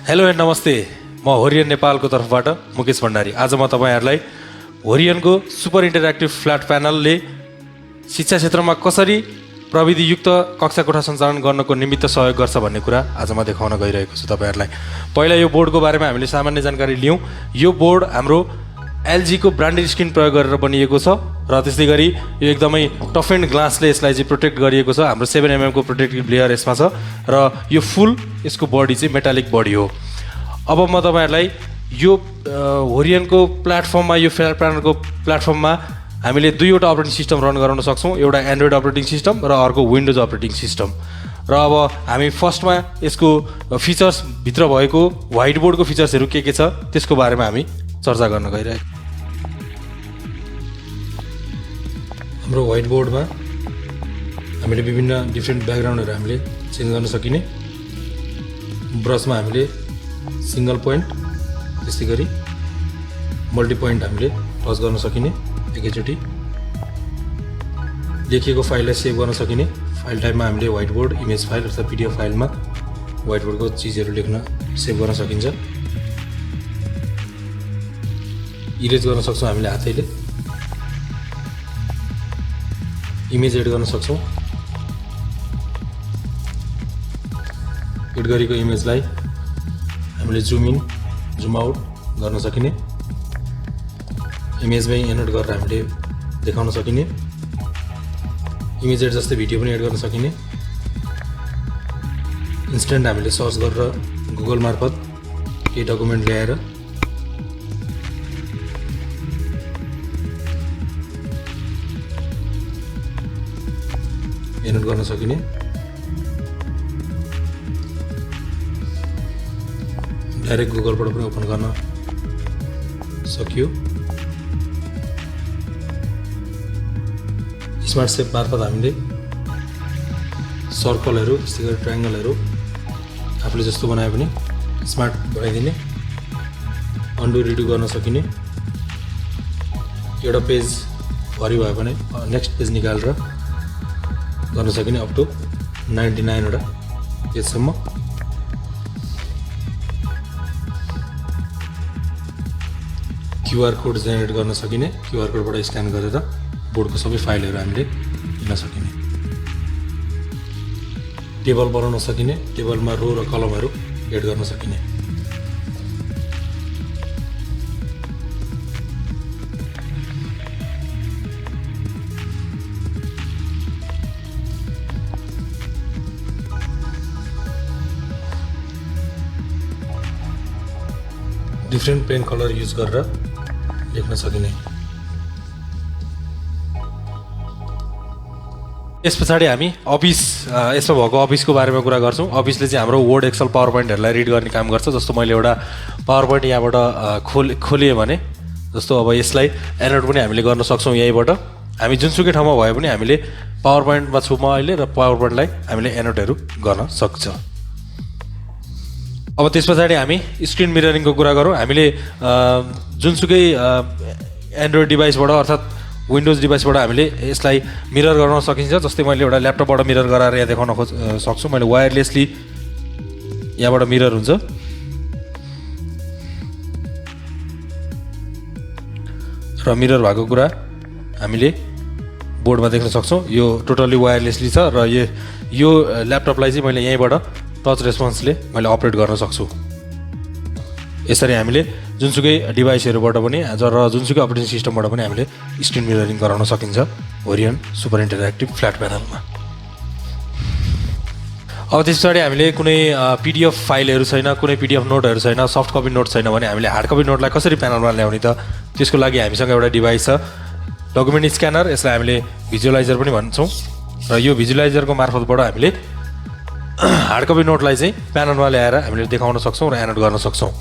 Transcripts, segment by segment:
Hello and नमस्ते, म होरियन नेपालको तर्फबाट मुकेश भण्डारी। आज म तपाईहरुलाई होरियनको सुपर इन्टरेक्टिभ फ्ल्याट प्यानलले शिक्षा क्षेत्रमा कसरी प्रविधियुक्त कक्षा कोठा सञ्चालन गर्नको निमित्त सहयोग गर्छ भन्ने कुरा आज म देखाउन गइरहेको छु तपाईहरुलाई। पहिला यो बोर्डको बारेमा हामीले सामान्य जानकारी लियौँ। यो बोर्ड हाम्रो एलजी को ब्रान्डेड स्क्रिन प्रयोग गरेर बनिएको छ र त्यस्तै गरी यो एकदमै टफ एन्ड ग्लासले यसलाई चाहिँ प्रोटेक्ट गरिएको छ। हाम्रो 7mm को प्रोटेक्टिभ लेयर यसमा छ र यो फुल यसको बडी चाहिँ मेटालिक बडी हो। अब म तपाईहरुलाई यो होरियनको प्लेटफर्ममा, यो फ्ल्याट प्यानलको प्लेटफर्ममा हामीले दुईवटा अपरेटिङ सिस्टम रन गराउन सक्छौँ। एउटा एन्ड्रोइड अपरेटिङ सिस्टम र अर्को विन्डोज अपरेटिङ सिस्टम। र अब हामी फर्स्टमा यसको फिचर्स भित्र भएको व्हाइट बोर्डको फिचर्सहरू के छ त्यसको बारेमा हामी चर्चा गर्न गइरहेको। हाम्रो व्हाइट बोर्डमा हामीले विभिन्न डिफ्रेन्ट ब्याकग्राउन्डहरू हामीले चेन्ज गर्न सकिने। ब्रसमा हामीले सिंगल पोइन्ट, त्यस्तै गरी मल्टी पोइन्ट हामीले टच गर्न सकिने। एकैचोटि लेखिएको फाइललाई सेभ गर्न सकिने। फाइल टाइपमा हामीले व्हाइट बोर्ड इमेज फाइल अथवा पिडिएफ फाइलमा व्हाइट बोर्डको चिजहरू लेख्न सेभ गर्न सकिन्छ। इरेज गर्न सक्छौँ हामीले हातैले। इमेज एड गर्न सक्छौँ। एड गरेको इमेजलाई हामीले जुम इन जुम आउट गर्न सकिने। इमेजमै एनोट गरेर हामीले देखाउन सकिने। इमेज एड जस्तै भिडियो पनि एड गर्न सकिने। इन्स्ट्यान्ट हामीले सर्च गरेर गुगल मार्फत केही डकुमेन्ट ल्याएर एनोट गर्न सकिने। डाइरेक्ट गुगलबाट पनि ओपन गर्न सकियो। स्मार्ट सेप मार्फत हामीले सर्कलहरू, त्यस्तै गरी ट्रायङ्गलहरू आफूले जस्तो बनाए पनि स्मार्ट बनाइदिने। अन्डु रिडु गर्न सकिने। एउटा पेज भरि भयो भने नेक्स्ट पेज निकालेर गर्न सकिने। अप टु 99 वटा पेजसम्म। क्युआर कोड जेनेरेट गर्न सकिने। क्युआर कोडबाट स्क्यान गरेर बोर्डको सबै फाइलहरू हामीले लिन सकिने। टेबल बनाउन सकिने। टेबलमा रो र कलमहरू एड गर्न सकिने। डिफ्रेन्ट पेन कलर युज गरेर लेख्न सकिने। यस पछाडि हामी अफिस, यसमा भएको अफिसको बारेमा कुरा गर्छौँ। अफिसले चाहिँ हाम्रो वर्ड, एक्सेल, पावर पोइन्टहरूलाई रिड गर्ने काम गर्छ। जस्तो मैले एउटा पावर पोइन्ट यहाँबाट खोलेँ भने, जस्तो अब यसलाई एनोट पनि हामीले गर्न सक्छौँ। यहीँबाट हामी जुनसुकै ठाउँमा भए पनि हामीले पावर पोइन्टमा छु म अहिले, र पावर पोइन्टलाई हामीले एनोटहरू गर्न सक्छ। अब त्यस पछाडि हामी स्क्रिन मिररिङको कुरा गरौँ। हामीले जुनसुकै एन्ड्रोइड डिभाइसबाट अर्थात् विन्डोज डिभाइसबाट हामीले यसलाई मिरर गर्न सकिन्छ। जस्तै मैले एउटा ल्यापटपबाट मिरर गराएर यहाँ देखाउन सक्छु। मैले वायरलेसली यहाँबाट मिरर हुन्छ। र मिरर भएको कुरा हामीले बोर्डमा देख्न सक्छौँ। यो टोटल्ली वायरलेसली छ र यो ल्यापटपलाई चाहिँ मैले यहीँबाट टच रेस्पोन्सले मैले अपरेट गर्न सक्छु। यसरी हामीले जुनसुकै डिभाइसहरूबाट पनि र जुनसुकै अपरेटिङ सिस्टमबाट पनि हामीले स्क्रिन मिररिङ गराउन सकिन्छ होरियन सुपर इन्टरेक्टिभ फ्ल्याट प्यानलमा। अब त्यस पछाडि हामीले कुनै पिडिएफ फाइलहरू छैन, कुनै पिडिएफ नोटहरू छैन, सफ्ट कपी नोट छैन भने हामीले हार्ड कपी नोटलाई कसरी प्यानलमा ल्याउने त? त्यसको लागि हामीसँग एउटा डिभाइस छ, डकुमेन्ट स्क्यानर। यसलाई हामीले भिजुअलाइजर पनि भन्छौँ। र यो भिजुअलाइजरको मार्फतबाट हामीले हार्ड कपी नोटलाई चाहिँ प्यानलमा ल्याएर हामीले देखाउन सक्छौँ र एनोट गर्न सक्छौँ।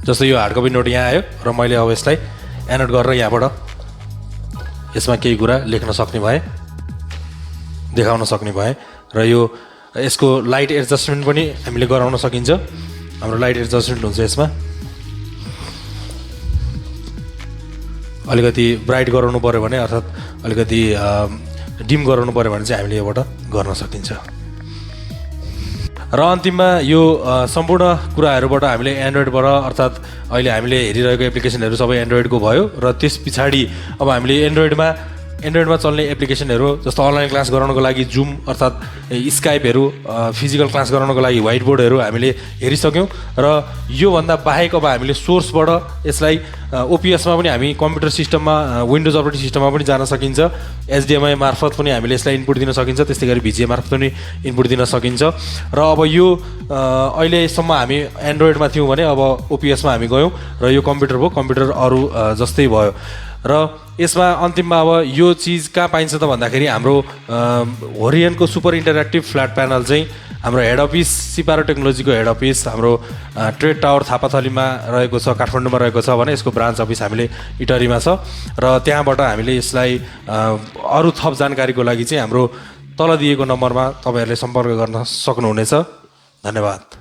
जस्तो यो हार्ड कपी नोट यहाँ आयो र मैले अब यसलाई एनोट गरेर यहाँबाट यसमा केही कुरा लेख्न सक्ने भएँ, देखाउन सक्ने भएँ। र यसको लाइट एडजस्टमेन्ट पनि हामीले गराउन सकिन्छ। हाम्रो लाइट एडजस्टमेन्ट हुन्छ यसमा। अलिकति ब्राइट गराउनु पर्यो भने अर्थात् अलिकति डिम गराउनु पर्यो भने चाहिँ हामीले योबाट गर्न सकिन्छ। र अन्तिममा यो सम्पूर्ण कुराहरूबाट हामीले एन्ड्रोइडबाट अर्थात् अहिले हामीले हेरिरहेको एप्लिकेसनहरू सबै एन्ड्रोइडको भयो र त्यस पछाडि अब हामीले एन्ड्रोइडमा चल्ने एप्लिकेसनहरू जस्तो अनलाइन क्लास गराउनको लागि जुम अर्थात् स्काइपहरू फिजिकल क्लास गराउनको लागि व्हाइट बोर्डहरू हामीले हेरिसक्यौँ र योभन्दा बाहेक अब हामीले सोर्सबाट यसलाई ओपिएसमा पनि हामी कम्प्युटर सिस्टममा विन्डोज अपरेटिङ सिस्टममा पनि जान सकिन्छ एचडिएमआई मार्फत पनि हामीले यसलाई इनपुट दिन सकिन्छ त्यस्तै गरी भिजिए मार्फत पनि इनपुट दिन सकिन्छ र अब यो अहिलेसम्म हामी एन्ड्रोइडमा थियौँ भने अब ओपिएसमा हामी गयौँ र यो कम्प्युटर भयो कम्प्युटर अरू जस्तै भयो र यसमा अन्तिममा अब यो चिज कहाँ पाइन्छ त भन्दाखेरि हाम्रो होरियनको सुपर इन्टरेक्टिभ फ्ल्याट प्यानल चाहिँ हाम्रो हेड अफिस सिपारो टेक्नोलोजीको हेड अफिस हाम्रो ट्रेड टावर थापाथलीमा रहेको छ काठमाडौँमा रहेको छ भने यसको ब्रान्च अफिस हामीले इटहरीमा छ र त्यहाँबाट हामीले यसलाई अरू थप जानकारीको लागि चाहिँ हाम्रो तल दिएको नम्बरमा तपाईँहरूले सम्पर्क गर्न सक्नुहुनेछ। धन्यवाद।